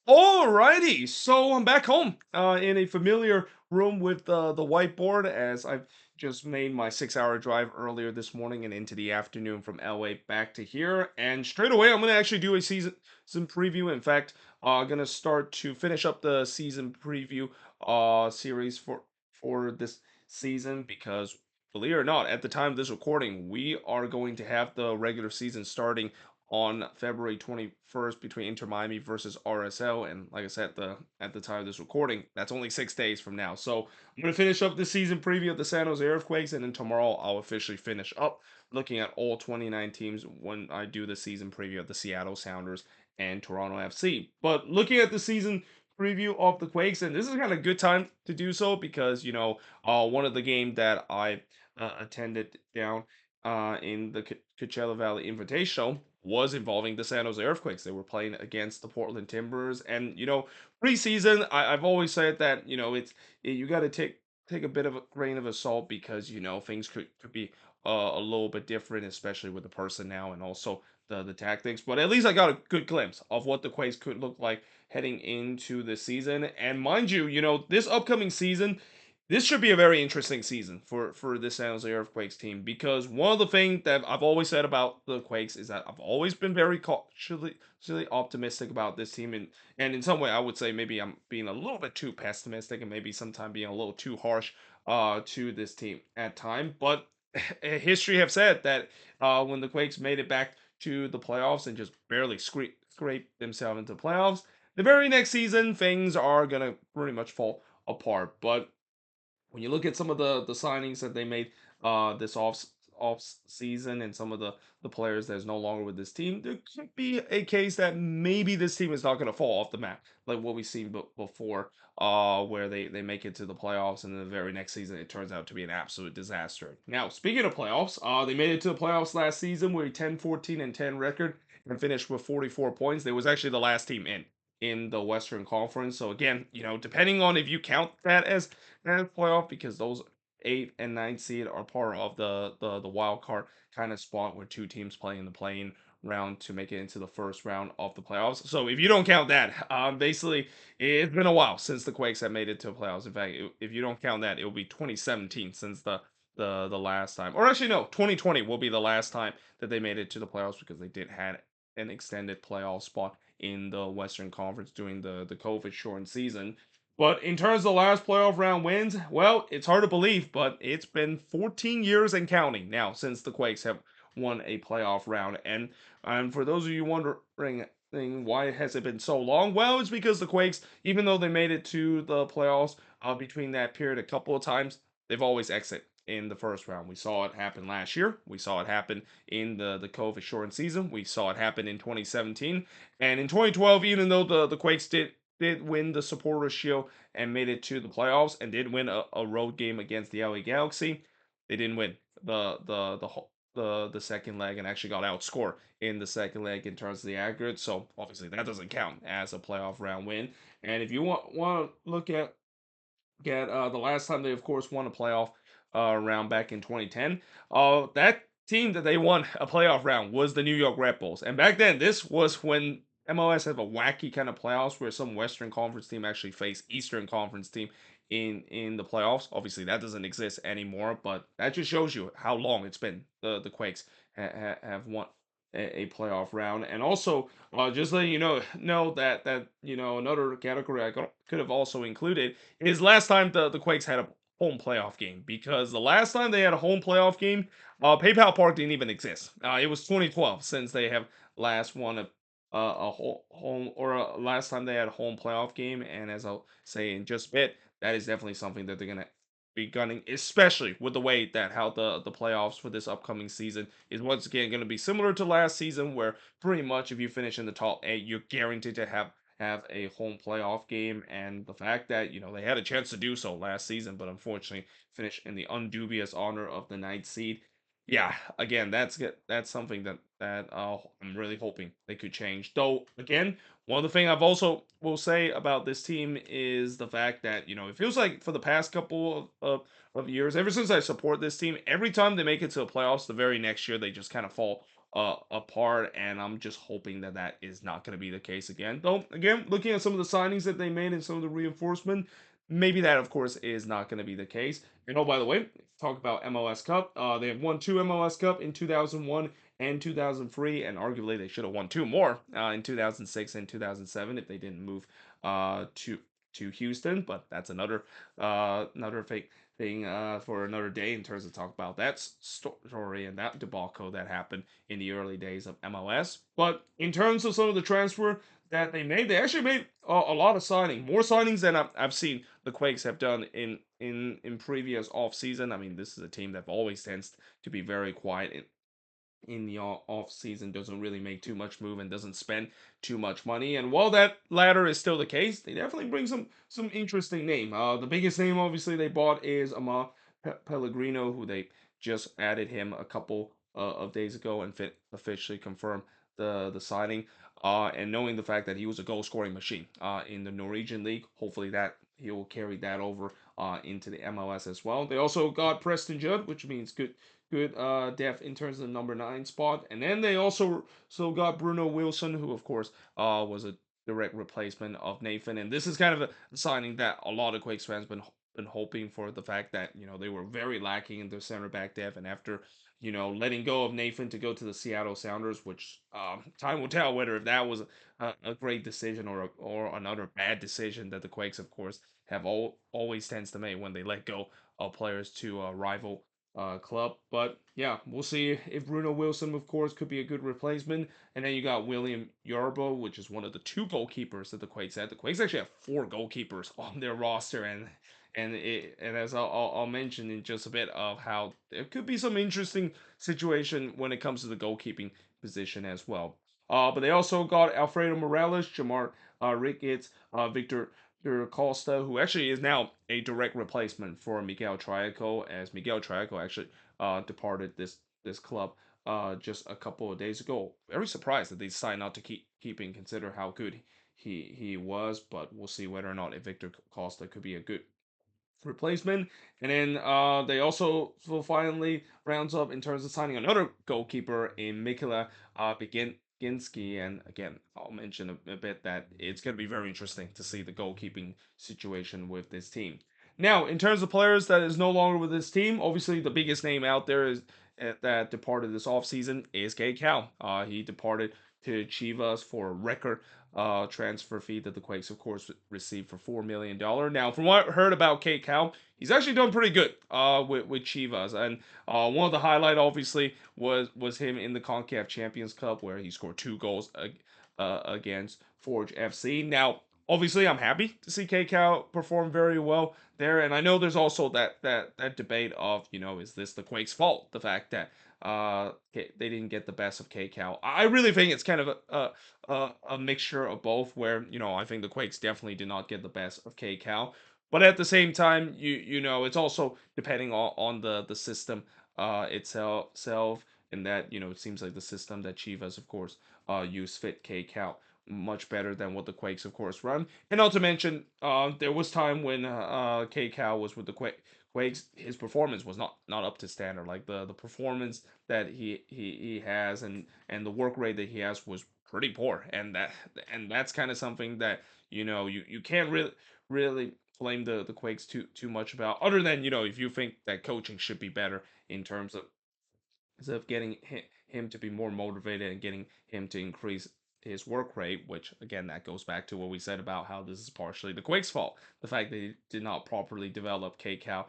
Alrighty, so I'm back home in a familiar room with the whiteboard as I've just made my 6 hour drive earlier this morning and into the afternoon from LA back to here. And straight away, I'm going to actually do a season preview. In fact, going to start to finish up the season preview series for this season because believe it or not, at the time of this recording, we are going to have the regular season starting on February 21st between Inter Miami versus RSL. And like I said, at the time of this recording, that's only 6 days from now. So I'm gonna finish up the season preview of the San Jose Earthquakes, and then tomorrow I'll officially finish up looking at all 29 teams when I do the season preview of the Seattle Sounders and Toronto FC. But looking at the season preview of the Quakes, and this is kind of a good time to do so because one of the game that I attended down in the Coachella Valley Invitational was involving the San Jose Earthquakes. They were playing against the Portland Timbers, and preseason, I've always said that you got to take a bit of a grain of salt because things could be a little bit different, especially with the personnel and also the tactics. But at least I got a good glimpse of what the Quakes could look like heading into the season. And mind you, this upcoming season this should be a very interesting season for the San Jose Earthquakes team because one of the things that I've always said about the Quakes is that I've always been very cautiously optimistic about this team, and in some way I would say maybe I'm being a little bit too pessimistic and maybe sometimes being a little too harsh to this team at time. But history have said that when the Quakes made it back to the playoffs and just barely scrape themselves into playoffs, the very next season things are gonna pretty much fall apart. But when you look at some of the signings that they made this off season and some of the players that's no longer with this team, there could be a case that maybe this team is not going to fall off the map like what we've seen before, where they make it to the playoffs and then the very next season it turns out to be an absolute disaster. Now, speaking of playoffs, they made it to the playoffs last season with a 10-14-10 record and finished with 44 points. They was actually the last team in the Western Conference. So again, depending on if you count that as playoff, because those eight and nine seed are part of the wild card kind of spot where two teams playing the playing round to make it into the first round of the playoffs. So if you don't count that, basically it's been a while since the Quakes have made it to the playoffs. In fact, if you don't count that, it will be 2017 since the last time, or actually no, 2020 will be the last time that they made it to the playoffs because they did had an extended playoff spot in the Western Conference during the COVID shortened season. But in terms of the last playoff round wins, well, it's hard to believe, but it's been 14 years and counting now since the Quakes have won a playoff round. And for those of you wondering why has it been so long, well, it's because the Quakes, even though they made it to the playoffs between that period a couple of times, they've always exit in the first round. We saw it happen last year. We saw it happen in the COVID shortened season. We saw it happen in 2017. And in 2012, even though the Quakes did win the Supporters Shield and made it to the playoffs and did win a road game against the LA Galaxy, they didn't win the second leg and actually got outscored in the second leg in terms of the aggregate. So obviously that doesn't count as a playoff round win. And if you want to look at the last time they of course won a playoff round back in 2010, that team that they won a playoff round was the New York Red Bulls. And back then, this was when MLS had a wacky kind of playoffs where some Western Conference team actually faced Eastern Conference team in the playoffs. Obviously, that doesn't exist anymore, but that just shows you how long it's been the Quakes have won a playoff round. And also, just letting you know that another category I could have also included is last time the Quakes had a home playoff game, because the last time they had a home playoff game, PayPal Park didn't even exist. It was 2012 since they have last won a home, or last time they had a home playoff game. And as I'll say in just a bit, that is definitely something that they're gonna be gunning, especially with the way that how the playoffs for this upcoming season is once again going to be similar to last season, where pretty much if you finish in the top eight, you're guaranteed to have a home playoff game. And the fact that they had a chance to do so last season but unfortunately finished in the undubious honor of the ninth seed. Yeah, again, that's something that I'm really hoping they could change. Though again, one of the things I've also will say about this team is the fact that it feels like for the past couple of years, ever since I support this team, every time they make it to the playoffs, the very next year they just kind of fall apart, and I'm just hoping that that is not going to be the case again. Though, again, looking at some of the signings that they made and some of the reinforcement, maybe that, of course, is not going to be the case. And oh, by the way, talk about MLS Cup. They have won two MLS Cup in 2001 and 2003, and arguably they should have won two more in 2006 and 2007 if they didn't move to Houston. But that's another fake thing for another day in terms of talk about that story and that debacle that happened in the early days of MLS. But in terms of some of the transfer that they actually made a lot of signing, more signings than I've seen the Quakes have done in previous off season. I mean, this is a team that always tends to be very quiet in the off season, doesn't really make too much move and doesn't spend too much money. And while that latter is still the case, they definitely bring some interesting name. The biggest name obviously they bought is Pellegrino, who they just added him a couple of days ago and officially confirmed the signing. And knowing the fact that he was a goal scoring machine in the Norwegian league, hopefully that he will carry that over into the MLS as well. They also got Preston Judd, which means good depth in terms of the number 9 spot. And then they also got Bruno Wilson, who of course was a direct replacement of Nathan. And this is kind of a signing that a lot of Quakes fans been hoping for, the fact that they were very lacking in their center back depth, and after letting go of Nathan to go to the Seattle Sounders, which time will tell whether if that was a great decision or another bad decision that the Quakes, of course, have always tends to make when they let go of players to rival club. But yeah, we'll see if Bruno Wilson, of course, could be a good replacement. And then you got William Yarbo, which is one of the two goalkeepers that the Quakes had. The Quakes actually have four goalkeepers on their roster, and as I'll mention in just a bit of how there could be some interesting situation when it comes to the goalkeeping position as well. But they also got Alfredo Morales, Jamar Ricketts, Victor Costa, who actually is now a direct replacement for Miguel Triaco, as Miguel Triaco actually departed this club just a couple of days ago. Very surprised that they decided not to keeping, consider how good he was, but we'll see whether or not if Victor Costa could be a good replacement. And then they also finally rounds up in terms of signing another goalkeeper in Mikela Beginski. And again, I'll mention a bit that it's going to be very interesting to see the goalkeeping situation with this team. Now, in terms of players that is no longer with this team, obviously the biggest name out there is that departed this offseason is K Cal. He departed to Chivas for a record transfer fee that the Quakes, of course, received for $4 million. Now, from what I heard about Kate Cal, he's actually done pretty good with Chivas, and one of the highlight obviously was him in the Concacaf Champions Cup where he scored two goals against Forge FC. Now, obviously, I'm happy to see K Cal perform very well there, and I know there's also that debate of is this the Quakes' fault, the fact that they didn't get the best of K Cal. I really think it's kind of a mixture of both, where I think the Quakes definitely did not get the best of K Cal, but at the same time, it's also depending on the system itself, and that it seems like the system that Chivas, of course, use fit K Cal much better than what the Quakes, of course, run. And not to mention, there was time when K Cal was with the Quakes, his performance was not up to standard. Like the performance that he has and the work rate that he has was pretty poor, and that's kind of something that you can't really blame the Quakes too much about, other than if you think that coaching should be better in terms of instead of getting him to be more motivated and getting him to increase his work rate, which again that goes back to what we said about how this is partially the Quakes' fault, the fact they did not properly develop KCal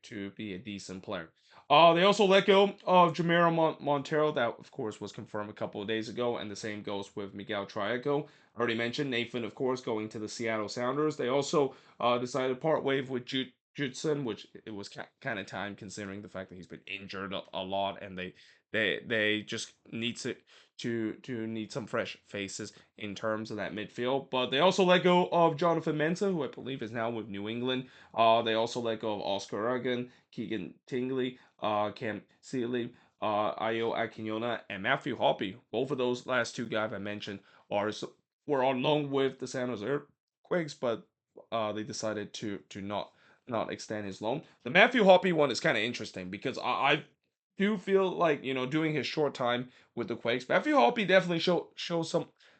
to be a decent player. They also let go of Jamero Montero, that of course was confirmed a couple of days ago, and the same goes with Miguel Triaco. I already mentioned Nathan, of course, going to the Seattle Sounders. They also decided to part ways with Judson, which it was kind of time considering the fact that he's been injured a lot, and they just need to need some fresh faces in terms of that midfield. But they also let go of Jonathan Mensah, who I believe is now with New England. They also let go of Oscar Aragon, Keegan Tingley, Cam Seeley, Ayo Akinyona, and Matthew Hoppy. Both of those last two guys I mentioned are were on loan with the San Jose Earthquakes, but they decided to not extend his loan. The Matthew Hoppy one is kind of interesting because I do feel like, doing his short time with the Quakes, Matthew Hoppe definitely show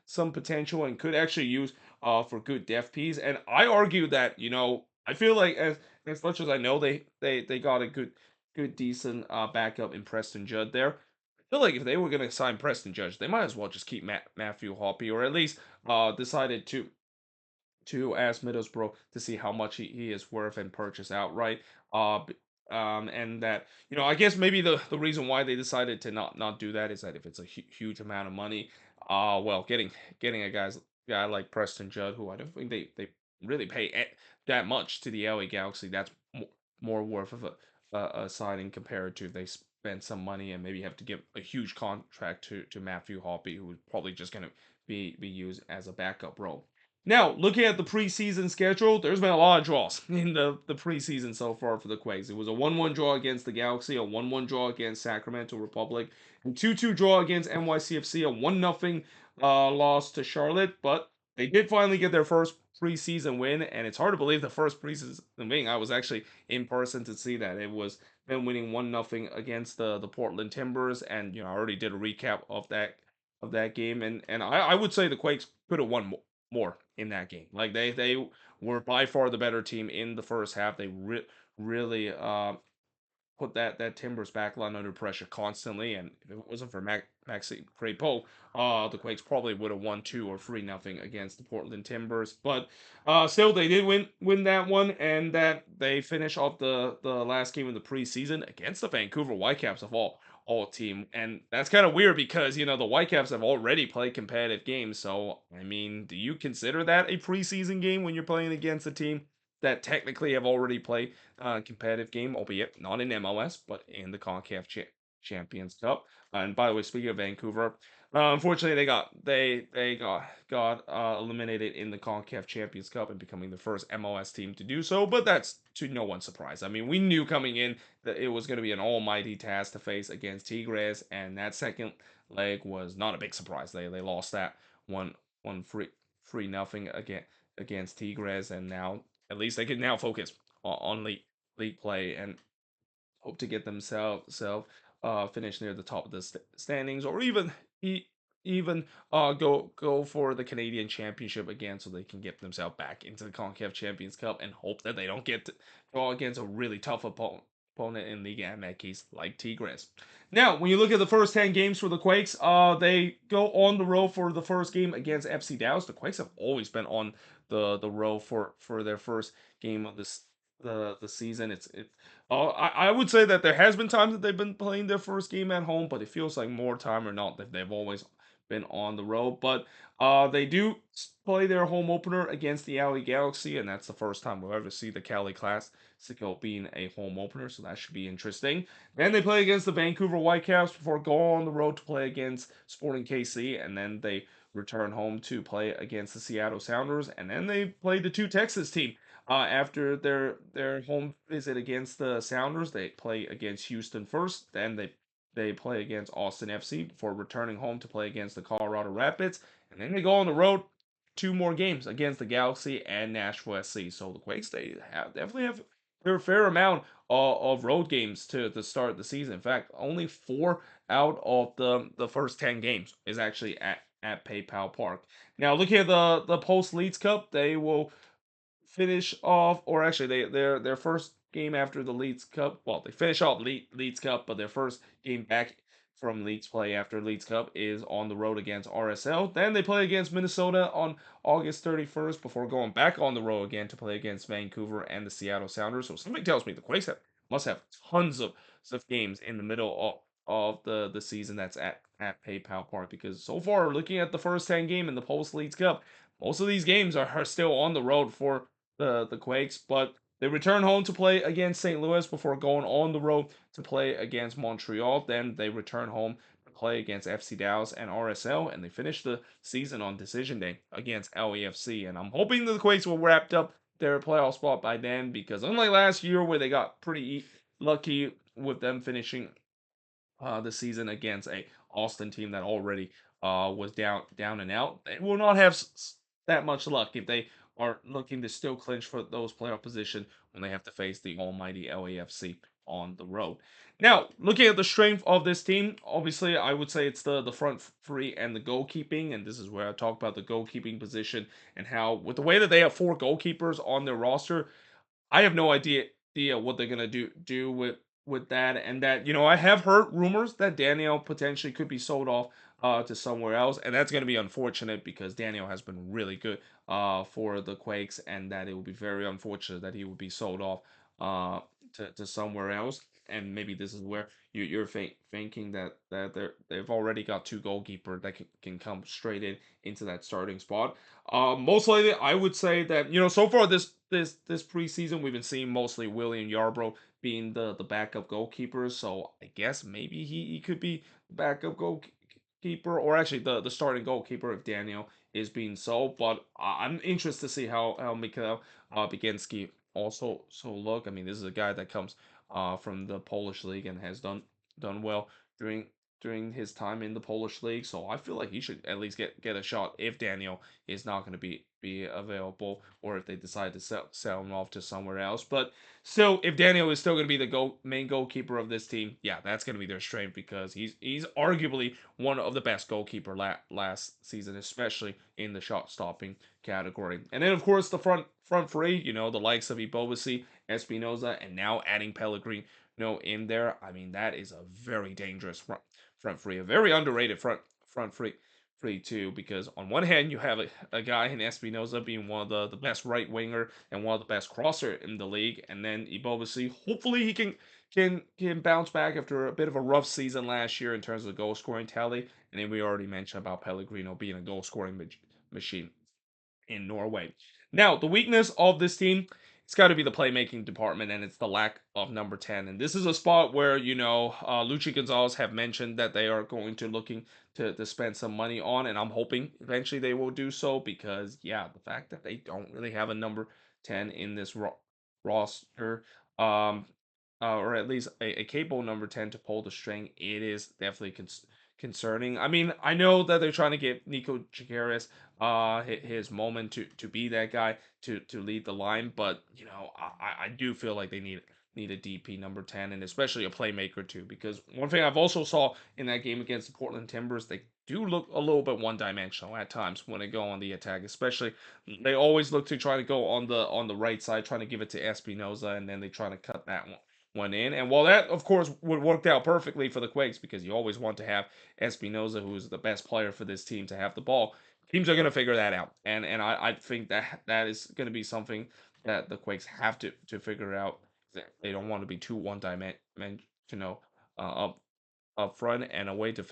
some potential and could actually use for good def piece. And I argue that, I feel like as much as I know they got a good decent backup in Preston Judd there. I feel like if they were gonna sign Preston Judge, they might as well just keep Matthew Hoppe, or at least decided to ask Middlesbrough to see how much he is worth and purchase outright. Uh, b- and that, I guess maybe the reason why they decided to not do that is that if it's a huge amount of money, well, getting a guy like Preston Judd, who I don't think they really pay that much to the LA Galaxy, that's more worth of a signing compared to they spend some money and maybe have to give a huge contract to Matthew Hoppe, who's probably just gonna be used as a backup role. Now, looking at the preseason schedule, there's been a lot of draws in the preseason so far for the Quakes. It was a 1-1 draw against the Galaxy, a 1-1 draw against Sacramento Republic, a 2-2 draw against NYCFC, a 1-0 loss to Charlotte, but they did finally get their first preseason win, and it's hard to believe the first preseason win. I was actually in person to see that. It was them winning 1-0 against the Portland Timbers, and I already did a recap of that game, and I would say the Quakes could have won more in that game. Like they were by far the better team in the first half. They really put that Timbers backline under pressure constantly, and if it wasn't for Maxi Crepeau, the Quakes probably would have won 2 or 3-0 against the Portland Timbers. But still, they did win that one, and that they finish off the last game of the preseason against the Vancouver Whitecaps of all team. And that's kind of weird because the Whitecaps have already played competitive games. So I mean, do you consider that a preseason game when you're playing against a team that technically have already played competitive game, albeit not in MLS, but in the CONCACAF Champions Cup? And by the way, speaking of Vancouver, unfortunately they got eliminated in the CONCACAF Champions Cup and becoming the first MLS team to do so. But that's to no one's surprise. I mean, we knew coming in that it was going to be an almighty task to face against Tigres, and that second leg was not a big surprise. They lost that one free nothing against Tigres, and now at least they can now focus on league play and hope to get themselves finish near the top of the standings, or e- even go for the Canadian Championship again, so they can get themselves back into the Concacaf Champions Cup and hope that they don't get to go against a really tough opponent in Liga MX like Tigres. Now, when you look at the first 10 games for the Quakes, they go on the road for the first game against FC Dallas. The Quakes have always been on the road for their first game of the season. I would say that there has been times that they've been playing their first game at home, but it feels like more time or not that they've always been on the road. But they do play their home opener against the LA Galaxy, and that's the first time we'll ever see the Cali Classico being a home opener, so that should be interesting. Then they play against the Vancouver Whitecaps before going on the road to play against Sporting KC, and then they return home to play against the Seattle Sounders, and then they play the two Texas teams. After their home visit against the Sounders, they play against Houston first. Then they play against Austin FC before returning home to play against the Colorado Rapids, and then they go on the road 2 more games against the Galaxy and Nashville SC. So the Quakes definitely have their fair amount of road games to start the season. In fact, only 4 out of the first 10 games is actually at PayPal Park. Now, looking at the post Leeds Cup, they will finish off, or actually, their first game after the Leeds Cup. Well, they finish off Leeds Cup, but their first game back from Leeds play after Leeds Cup is on the road against RSL. Then they play against Minnesota on August 31st before going back on the road again to play against Vancouver and the Seattle Sounders. So something tells me the Quakes must have tons of games in the middle of the season that's at PayPal Park, because so far, looking at the first 10 game in the post Leeds Cup, most of these games are still on the road for the Quakes, but they return home to play against St. Louis before going on the road to play against Montreal. Then they return home to play against FC Dallas and RSL, and they finish the season on decision day against LAFC. And I'm hoping the Quakes will wrap up their playoff spot by then, because unlike last year where they got pretty lucky with them finishing the season against a Austin team that already was down and out, they will not have that much luck if they are looking to still clinch for those playoff position when they have to face the almighty LAFC on the road. Now, looking at the strength of this team, obviously I would say it's the front three and the goalkeeping, and this is where I talk about the goalkeeping position and how with the way that they have four goalkeepers on their roster, I have no idea what they're gonna do with that, and that I have heard rumors that Daniel potentially could be sold off to somewhere else, and that's gonna be unfortunate because Daniel has been really good for the Quakes, and that it would be very unfortunate that he would be sold off uh to somewhere else. And maybe this is where you're thinking that they've already got two goalkeeper that can come straight into that starting spot. Most likely, I would say that so far this preseason we've been seeing mostly William Yarbrough being the backup goalkeeper. So I guess maybe he could be backup goalkeeper, or actually the starting goalkeeper if Daniel is being sold. But I'm interested to see how Mikhail Baginski also look. I mean, this is a guy that comes from the Polish league and has done well during his time in the Polish league. So I feel like he should at least get a shot if Daniel is not going to be available, or if they decide to sell him off to somewhere else. But still, if Daniel is still going to be the main goalkeeper of this team, yeah, that's going to be their strength because he's arguably one of the best goalkeeper last season, especially in the shot stopping category. And then of course the front three, the likes of Ibovasi, Espinoza, and now adding Pellegrino in there. I mean, that is a very dangerous front three, a very underrated front three too, because on one hand you have a guy in Espinoza being one of the best right winger and one of the best crosser in the league, and then Ibovasi, hopefully he can bounce back after a bit of a rough season last year in terms of goal scoring tally. And then we already mentioned about Pellegrino being a goal scoring machine in Norway. Now, the weakness of this team, it's got to be the playmaking department, and it's the lack of number 10. And this is a spot where, Luchi Gonzalez have mentioned that they are going to looking to spend some money on, and I'm hoping eventually they will do so because, yeah, the fact that they don't really have a number 10 in this roster, um, or at least a capable number 10 to pull the string, it is definitely concerning. I mean, I know that they're trying to get Nico Chigueras his moment to be that guy to lead the line, but I do feel like they need a DP number 10, and especially a playmaker too, because one thing I've also saw in that game against the Portland Timbers, they do look a little bit one-dimensional at times when they go on the attack. Especially they always look to try to go on the right side, trying to give it to Espinoza, and then they try to cut that one in. And while that of course would work out perfectly for the Quakes because you always want to have Espinoza, who is the best player for this team, to have the ball, teams are going to figure that out. And I think that is going to be something that the Quakes have to figure out. They don't want to be too one-dimensional up front, and a way to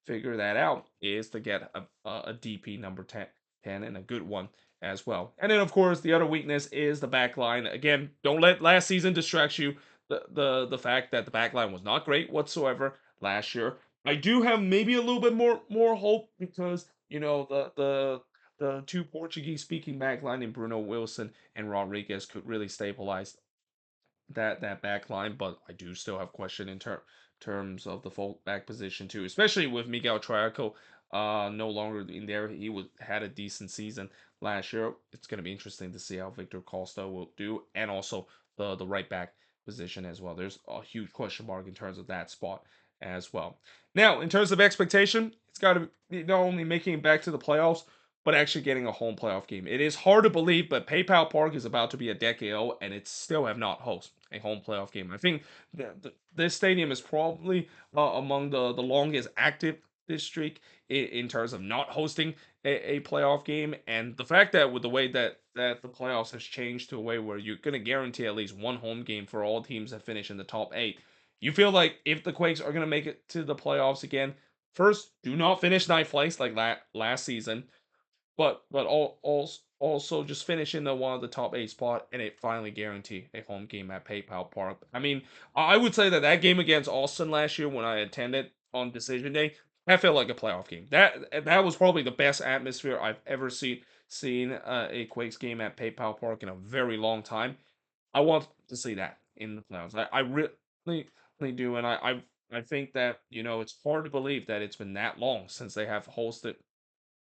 figure that out is to get a DP number 10 and a good one as well. And then, of course, the other weakness is the back line. Again, don't let last season distract you. The fact that the back line was not great whatsoever last year. I do have maybe a little bit more hope because the two Portuguese speaking back line in Bruno Wilson and Rodriguez could really stabilize that back line, but I do still have question in terms of the full back position too, especially with Miguel Triaco no longer in there. He had a decent season last year. It's going to be interesting to see how Victor Costa will do, and also the right back position as well. There's a huge question mark in terms of that spot as well. Now, in terms of expectation, it's got to be not only making it back to the playoffs, but actually getting a home playoff game. It is hard to believe, but PayPal Park is about to be a decade old, and it still have not hosted a home playoff game. I think this stadium is probably among the longest active this streak in terms of not hosting a playoff game, and the fact that with the way that the playoffs has changed to a way where you're going to guarantee at least one home game for all teams that finish in the top 8, you feel like if the Quakes are going to make it to the playoffs again, first, do not finish ninth place like last season, but also just finish in the one of the top 8 spot, and it finally guarantee a home game at PayPal Park. I mean, I would say that game against Austin last year when I attended on decision day, that felt like a playoff game. That was probably the best atmosphere I've ever seen a Quakes game at PayPal Park in a very long time. I want to see that in the playoffs. I really do, and I think that it's hard to believe that it's been that long since they have hosted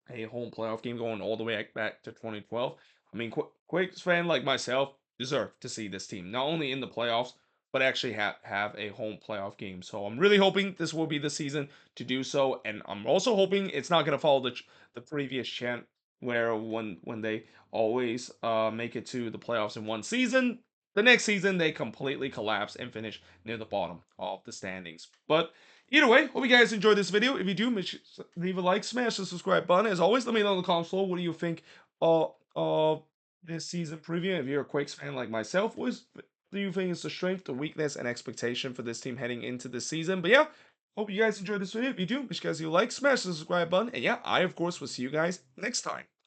a home playoff game going all the way back to 2012. I mean, Quakes fan like myself deserve to see this team not only in the playoffs but actually have a home playoff game. So I'm really hoping this will be the season to do so, and I'm also hoping it's not going to follow the previous chant where when they always make it to the playoffs in one season, the next season they completely collapse and finish near the bottom of the standings. But either way, hope you guys enjoyed this video. If you do, make sure to leave a like, smash the subscribe button. As always, let me know in the comments below what do you think of this season preview. If you're a Quakes fan like myself, what do you think is the strength, the weakness, and expectation for this team heading into the season? But yeah, hope you guys enjoyed this video. If you do, make sure you guys like, smash the subscribe button, and yeah, I of course will see you guys next time.